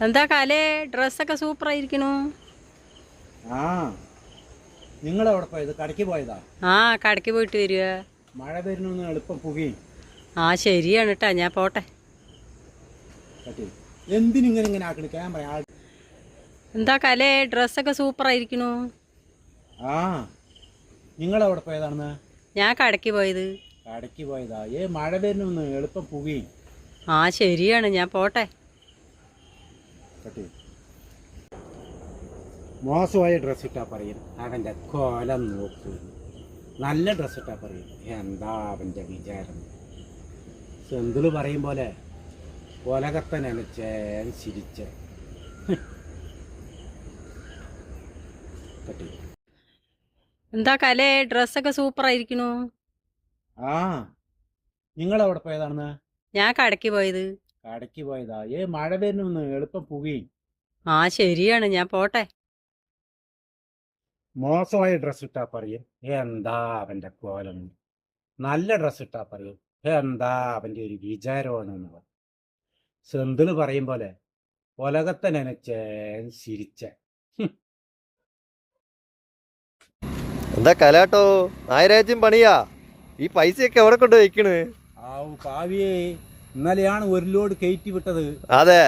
എന്താ കാലേ ഡ്രസ്സൊക്കെ സൂപ്പറായിരിക്കണു. ആ നിങ്ങളെവിടെ പോയത്? കടയ്ക്ക് പോയതാ? ആ കടയ്ക്ക് പോയിട്ട് വരിക. മഴ വരുന്നു എളുപ്പം പുകയും. ആ ശരിയാണ് കേട്ടാ, ഞാൻ പോട്ടെ. എന്തിനിങ്ങനെ ഇങ്ങനെ ആക്കണ ക്യാമറ? എന്താ കാലേ ഡ്രസ്സൊക്കെ സൂപ്പറായിരിക്കണു. ആ നിങ്ങളെവിടെ പോയതാണെന്ന്? ഞാൻ കടയ്ക്ക് പോയത്. കടയ്ക്ക് പോയതാ? മഴ വരുന്നു എളുപ്പം പുകയും. ആ ശരിയാണ്, ഞാൻ പോട്ടെ. മോശമായ ഡ്രസ്സ് ഇട്ടാ പറയും അവൻ്റെ കോലം നോക്കൂ. നല്ല ഡ്രസ്സ് ഇട്ടാ പറയും എന്താ അവൻ്റെ വിചാരം. സെന്തിള് പറയും പോലെ കൊലകത്തെ നനച്ചേൻ ചിരിച്ച. എന്താ കാലേ ഡ്രസ്സൊക്കെ സൂപ്പറായിരിക്കണു. ആ നിങ്ങളെവിടെ പോയതാണെന്ന്? ഞാൻ കടയ്ക്ക് പോയത്. കടയ്ക്ക് പോയതാ? മഴ വരുന്നു എളുപ്പം പുകയും. ആ ശരിയാണ്, ഞാൻ പോട്ടെ. മോശമായ ഡ്രസ്സ് ഇട്ടാ പറയും എന്താ അവൻ്റെ കോലം. നല്ല ഡ്രസ്സ് ഇട്ടാ പറയും എന്താ അവൻ്റെ ഒരു വിചാരമാണെന്ന് പറയും. സെന്തിള് പറയും പോലെ ഒലകത്തെ നനച്ചേ ചിരിച്ച. എന്താ കലാട്ടോ നായരാജ്യം പണിയാ? ഈ പൈസയൊക്കെ എവിടെ കൊണ്ട് വയ്ക്കണ്? ആവു പാവിയെ, ഇന്നലെയാണ് ഒരു ലോഡ് കയറ്റി വിട്ടത്. അതെ,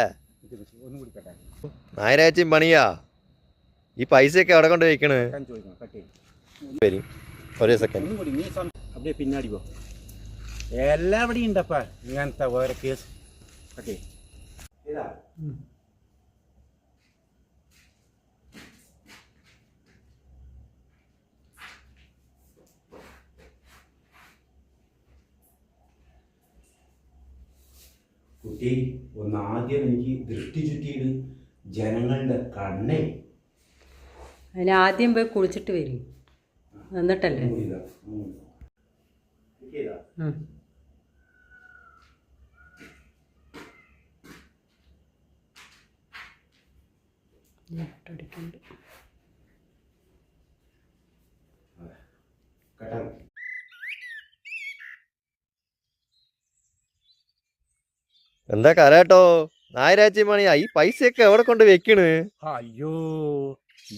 ഒന്നും കുടിക്കട്ടെ. നായരാജ്യം പണിയാ. ഈ പൈസയൊക്കെ എവിടെ കൊണ്ട് വയ്ക്കണ്? വരും ഒരേ സെക്കൻഡ്. அப்படியே பின்னாடி போ. എല്ലാവിടെയും ഉണ്ടപ്പാ ഇങ്ങനത്തെ വേറെ കേസ്. ഓക്കെ കുട്ടി, ഒന്ന് ആദ്യം എനിക്ക് ദൃഷ്ടി ചുറ്റിയിട്ട് ജനങ്ങളുടെ കണ്ണേ. അതിന് ആദ്യം പോയി കുളിച്ചിട്ട് വരും, എന്നിട്ടല്ലേ. എന്താ കലാട്ടോ നായരാജ്യം പണിയാ? ഈ പൈസയൊക്കെ എവിടെ കൊണ്ട് വെക്കണ്? അയ്യോ,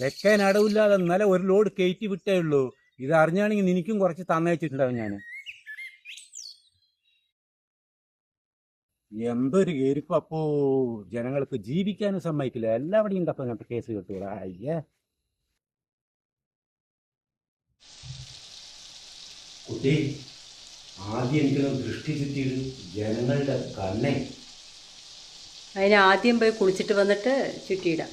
വെക്കാൻ അടവില്ലാതെ ഇന്നലെ ഒരു ലോഡ് കയറ്റി വിട്ടേ ഉള്ളൂ. ഇത് അറിഞ്ഞാണെങ്കിൽ നിനക്കും കുറച്ച് തന്നയച്ചിട്ടുണ്ടാവും ഞാൻ. എന്തൊരു കേരിപ്പ് അപ്പോ. ജനങ്ങൾക്ക് ജീവിക്കാനും സമ്മതിക്കില്ല. എല്ലാവടെയും ഉണ്ടപ്പോ അങ്ങനത്തെ കേസ് കിട്ടൂടാ. അയ്യേ കുട്ടി, ആദ്യം എനിക്കൊന്ന് ദൃഷ്ടി ചുറ്റിയിട്ട് ജനങ്ങളുടെ കണ്ണേ. അതിന് ആദ്യം പോയി കുളിച്ചിട്ട് വന്നിട്ട് ചുറ്റിയിടാം.